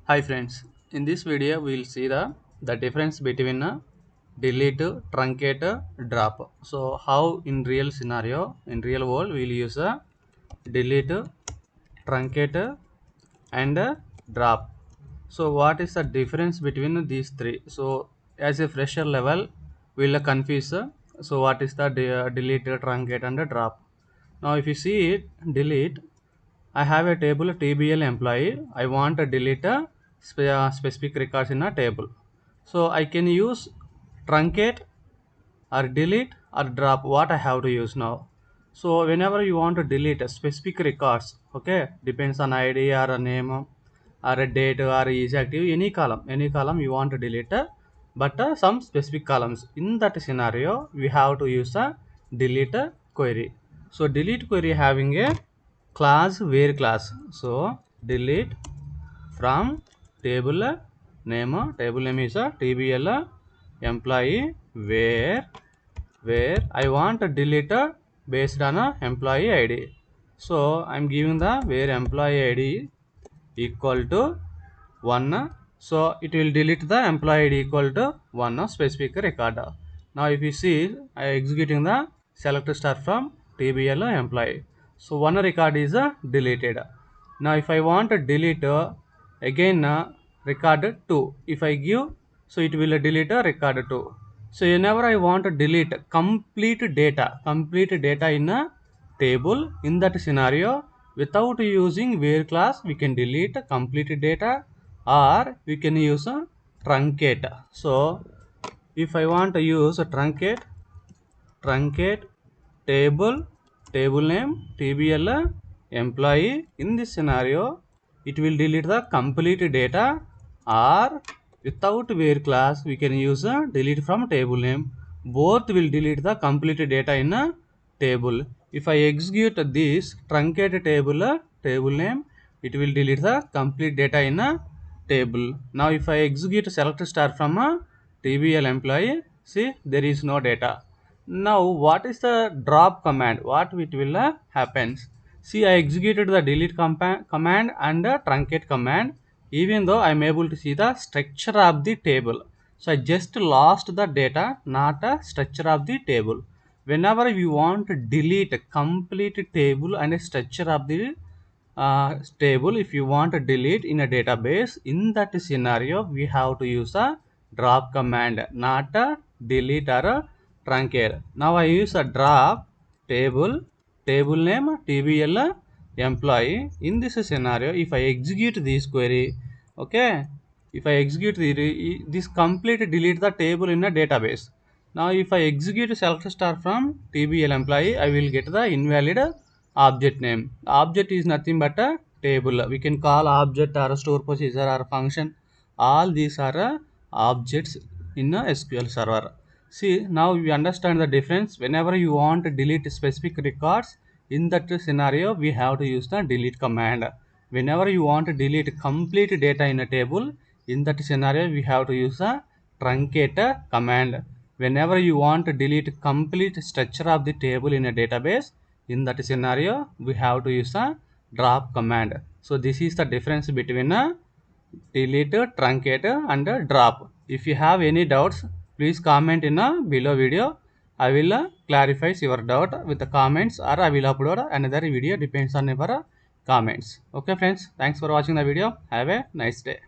Hi friends, in this video we will see the difference between a delete, truncate, drop. So how in real scenario, in real world we will use a delete, truncate and drop. So what is the difference between these three? So as a fresher level we will confuse. So what is the delete, truncate and drop? Now if you see it, delete, I have a table TBL employee. I want to delete a specific records in a table. So I can use truncate or delete or drop. What I have to use now. So whenever you want to delete a specific records, okay, depends on ID or a name or a date or is active, any column you want to delete, but some specific columns. In that scenario, we have to use a delete query. So delete query having a class where class. So delete from table name is a TBL employee where I want to delete based on a employee ID. So I'm giving the where employee ID equal to 1. So it will delete the employee ID equal to 1 specific record. Now if you see, I executing the select star from TBL employee. So one record is deleted. Now if I want to delete again record 2, if I give, so it will delete record 2. So whenever I want to delete complete data in a table, in that scenario, without using where class, we can delete complete data or we can use a truncate. So if I want to use a truncate table name TBL employee, in this scenario it will delete the complete data, or without where class we can use a delete from table name. Both will delete the complete data in a table. If I execute this truncate table name, it will delete the complete data in a table. Now if I execute select star from a TBL employee, see there is no data. Now what is the drop command? What it will happens? See, I executed the delete command and the truncate command, even though I am able to see the structure of the table. So I just lost the data, not a structure of the table. Whenever you want to delete a complete table and a structure of the table, if you want to delete in a database, in that scenario we have to use a drop command, not a delete or a truncate. Now I use a drop table name TBL employee. In this scenario, if I execute this query, okay, if I execute this complete delete the table in a database. Now if I execute select star from TBL employee, I will get the invalid object name. Object is nothing but a table. We can call object or a store procedure or a function. All these are objects in a SQL server. See, now we understand the difference. Whenever you want to delete specific records, in that scenario we have to use the delete command. Whenever you want to delete complete data in a table, in that scenario we have to use the truncate command. Whenever you want to delete complete structure of the table in a database, in that scenario we have to use a drop command. So this is the difference between a delete, truncate and drop. If you have any doubts, please comment in a below video. I will clarify your doubt with the comments, or I will upload another video, depends on your comments. Okay friends, thanks for watching the video. Have a nice day.